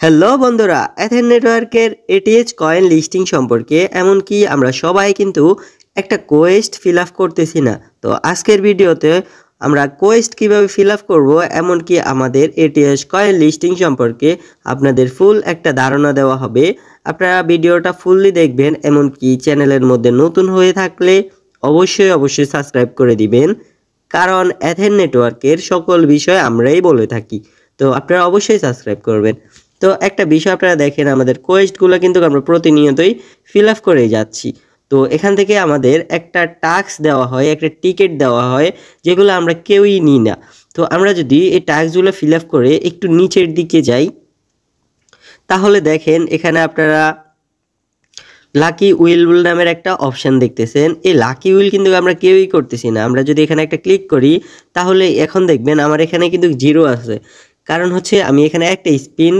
Hello বন্ধুরা, এথেন নেটওয়ার্কের এটিএচ coin listing সম্পর্কে এমনকি আমরা সবাই কিন্তু একটা কোয়েস্ট ফিল আপ করতেছি না। তো আজকের ভিডিওতে আমরা কোয়েস্ট কিভাবে ফিল আপ করবো এমনকি আমাদের এটিএচ কয়েন লিস্টিং সম্পর্কে আপনাদের ফুল একটা ধারণা দেওয়া হবে। আপনারা ভিডিওটা ফুললি দেখবেন, এমনকি চ্যানেলের মধ্যে নতুন হয়ে থাকলে অবশ্যই সাবস্ক্রাইব করে দিবেন, কারণ এথেন নেটওয়ার্কের সকল বিষয় আমরাই বলে থাকি। তো আপনারা অবশ্যই সাবস্ক্রাইব করবেন। তো একটা বিষয় আপনারা দেখেন, আমাদের কোয়েস্টগুলো কিন্তু আমরা প্রতিনিয়তই ফিল আপ করেই যাচ্ছি। তো এখান থেকে আমাদের একটা টাস্ক দেওয়া হয়, একটা টিকিট দেওয়া হয়, যেগুলো আমরা কেউই নিই না। তো আমরা যদি এই টাস্কগুলো ফিল আপ করে একটু নিচের দিকে যাই, তাহলে দেখেন এখানে আপনারা লাকি উইল নামের একটা অপশান দেখতেছেন। এই লাকি উইল কিন্তু আমরা কেউই করতেছি না। আমরা যদি এখানে একটা ক্লিক করি, তাহলে এখন দেখবেন আমার এখানে কিন্তু 0 আছে। কারণ হচ্ছে আমি এখানে একটা স্পিন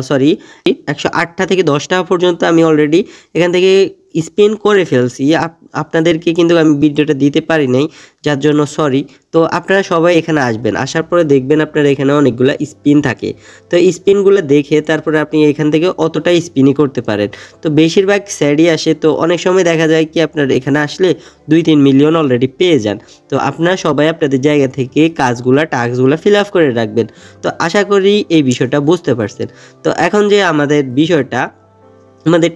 108টা থেকে 10টা পর্যন্ত আমি অলরেডি এখান থেকে স্পিন করে ফেলছি। আপনাদেরকে কিন্তু আমি ভিডিওটা দিতে পারি নাই, যার জন্য সরি। তো আপনারা সবাই এখানে আসবেন, আসার পরে দেখবেন আপনারা এখানে অনেকগুলো স্পিন থাকে। তো স্পিনগুলো দেখে তারপরে আপনি এখান থেকে অতটাই স্পিনই করতে পারেন। তো বেশিরভাগ স্যাডই আসে। তো অনেক সময় দেখা যায় কি, আপনার এখানে আসলে 2-3 মিলিয়ন অলরেডি পেয়ে যান। তো আপনারা সবাই আপনাদের জায়গা থেকে টাস্কগুলো ফিল আপ করে রাখবেন। তো আশা করি এই বিষয়টা বুঝতে পারছেন। তো এখন যে আমাদের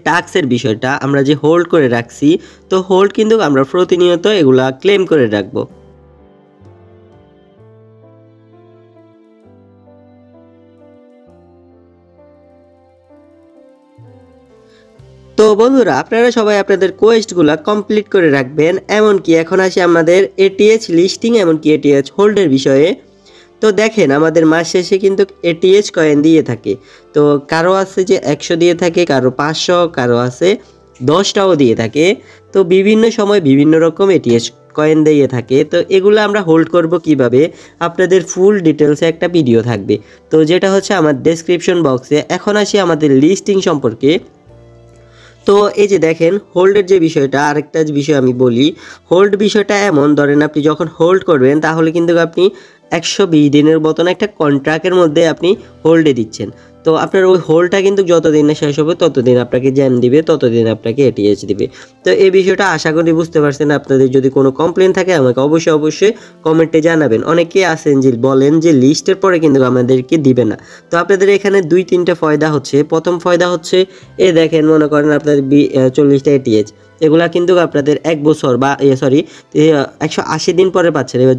টাস্কের বিষয়টা আমরা যে হোল্ড করে রাখছি, তো হোল্ড কিন্তু আমরা প্রতিনিয়ত এগুলা ক্লেম করে রাখবো। তো বন্ধুরা, আপনারা সবাই আপনাদের কোয়েস্টগুলো কমপ্লিট করে রাখবেন। এমনকি এখন আসি আমাদের এটিএচ লিস্টিং এমনকি এটিএচ হোল্ডের বিষয়ে। তো দেখেন আমাদের মাস শেষে কিন্তু এটিএচ কয়েন দিয়ে থাকে। তো কারো আছে যে 100 দিয়ে থাকে, কারো 500, কারো আছে 10টাও দিয়ে থাকে। তো বিভিন্ন সময় বিভিন্ন রকম এটিএচ কয়েন দিয়ে থাকে। তো এগুলো আমরা হোল্ড করব কিভাবে, আপনাদের ফুল ডিটেলসে একটা ভিডিও থাকবে, তো যেটা হচ্ছে আমার ডেসক্রিপশন বক্সে। এখন আসি আমাদের লিস্টিং সম্পর্কে। তো এই যে দেখেন হোল্ডের যে বিষয়টা, আরেকটা বিষয় আমি বলি। হোল্ড বিষয়টা এমন, ধরেন আপনি যখন হোল্ড করবেন তাহলে কিন্তু আপনি 120 দিনের মতন একটা কন্ট্রাক্টের মধ্যে আপনি হোল্ডে দিচ্ছেন। তো আপনার ওই হোল্ডটা কিন্তু যতদিন না শেষ হবে ততদিন আপনাকে জ্যাম দিবে, ততদিন আপনাকে এটিএচ দিবে। তো এই বিষয়টা আশা করি বুঝতে পারছেন। আপনাদের যদি কোনো কমপ্লেন থাকে আমাকে অবশ্যই কমেন্টে জানাবেন। অনেকে আছেন যে বলেন যে লিস্টের পরে কিন্তু আমাদেরকে দিবে না। তো আপনাদের এখানে 2-3টা ফায়দা হচ্ছে। প্রথম ফায়দা হচ্ছে, এই দেখেন মনে করেন আপনাদের 40টা এটিএচ, এগুলা কিন্তু আপনাদের 1 বছর বা 180 দিন পরে পাচ্ছেন। এবার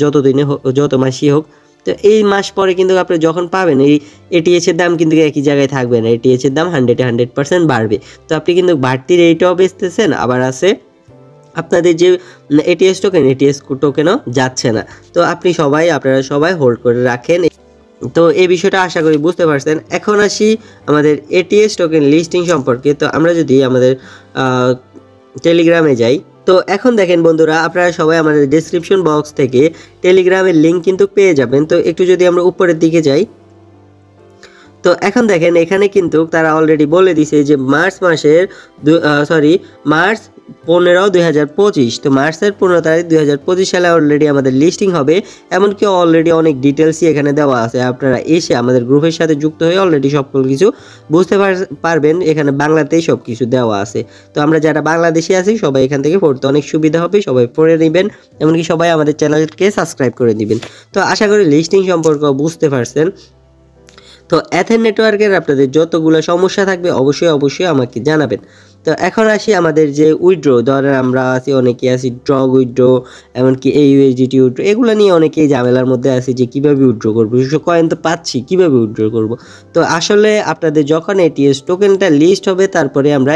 যত মাসই হোক, তো এই মাস পরে কিন্তু আপনি যখন পাবেন, এই এটিএচ এর দাম কিন্তু একই জায়গায় থাকবে না। এটিএচ এর দাম 100% বাড়বে। তো আপনি কিন্তু বাড়তি রেটও বেচতেছেন, আবার আছে আপনাদের যে এটিএস টোকেনও যাচ্ছে না। তো আপনারা সবাই হোল্ড করে রাখেন। তো এই বিষয়টা আশা করি বুঝতে পারছেন। এখন আসি আমাদের এটিএস টোকেন লিস্টিং সম্পর্কে। তো আমরা যদি আমাদের টেলিগ্রামে যাই, তো এখন দেখেন বন্ধুরা, আপনারা সবাই আমাদের ডেসক্রিপশন বক্স থেকে টেলিগ্রামের লিঙ্ক কিন্তু পেয়ে যাবেন। তো একটু যদি আমরা উপরের দিকে যাই, তো এখন দেখেন এখানে কিন্তু তারা অলরেডি বলে দিছে যে মার্চ 15, 2025। তো মার্চের 15 তারিখ 2025 সালে অলরেডি আমাদের লিস্টিং হবে। এমনকি অলরেডি অনেক ডিটেলসই এখানে দেওয়া আছে। আপনারা এসে আমাদের গ্রুপের সাথে যুক্ত হয়ে অলরেডি সকল কিছু বুঝতে পারবেন। এখানে বাংলাতেই সব কিছু দেওয়া আছে। তো আমরা যারা বাংলাদেশে আছি সবাই এখান থেকে পড়তে অনেক সুবিধা হবে, সবাই পড়ে নেবেন। এমনকি সবাই আমাদের চ্যানেলকে সাবস্ক্রাইব করে দিবেন। তো আশা করি লিস্টিং সম্পর্কে বুঝতে পারছেন। তো এথেন নেটওয়ার্কের আপনাদের যতগুলো সমস্যা থাকবে অবশ্যই আমাকে জানাবেন। তো এখন আসি আমাদের যে উইথড্র, ধরেন আমরা আছি অনেকে আছি ড্রগ উইথড্র, এমনকি এই ইউএসডিটি উইথড্র, এগুলো নিয়ে অনেকেই ঝামেলার মধ্যে আছি যে কীভাবে উইথড্র করবো, কয়েন তো পাচ্ছি কীভাবে উইথড্র করব। তো আসলে আপনাদের যখন এটিএস টোকেনটা লিস্ট হবে তারপরে আমরা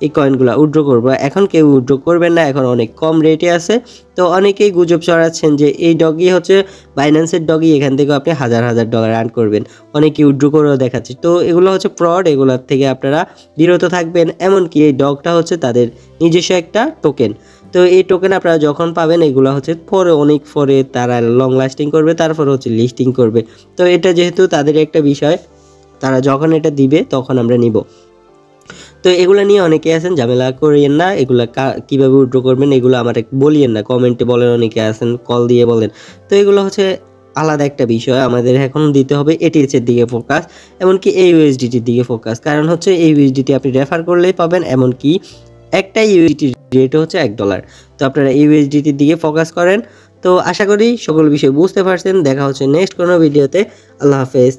এই কয়েনগুলো উইথড্র করব। এখন কেউ উইথড্র করবেন না, এখন অনেক কম রেটে আছে। তো অনেকেই গুজব ছড়াচ্ছেন যে এই ডগি হচ্ছে বাইন্যান্সের ডগি, এখান থেকে আপনি $1000 আর্ন করবেন, অনেকে উইথড্র করেও দেখাচ্ছে। তো এগুলো হচ্ছে ফ্রড, এগুলোর থেকে আপনারা বিরত থাকবেন। এমনকি এই ডগটা হচ্ছে তাদের নিজস্ব একটা টোকেন। তো এই টোকেন আপনারা যখন পাবেন, এগুলো হচ্ছে অনেক পরে তারা লং লাস্টিং করবে, তারপরে হচ্ছে লিস্টিং করবে। তো এটা যেহেতু তাদের একটা বিষয়, তারা যখন এটা দিবে তখন আমরা নিব। তো এগুলো নিয়ে অনেকে আছেন, ঝামেলা করিয়েন না। এগুলো কীভাবে উইথড্র করবেন এগুলো আমার বলিয়েন না, কমেন্টে বলেন। অনেকে আছেন কল দিয়ে বলেন। তো এগুলো হচ্ছে আলাদা একটা বিষয়, আমাদের এখন দিতে হবে এটিএচ এর দিকে ফোকাস, এমনকি এই ইউএসডিটির দিকে ফোকাস। কারণ হচ্ছে এই ইউএসডিটি আপনি রেফার করলেই পাবেন, এমনকি একটা ইউএসডিটির রেট হচ্ছে $1। তো আপনারা এই ইউএসডিটির দিকে ফোকাস করেন। তো আশা করি সকল বিষয় বুঝতে পারছেন। দেখা হচ্ছে নেক্সট কোনো ভিডিওতে। আল্লাহ হাফেজ।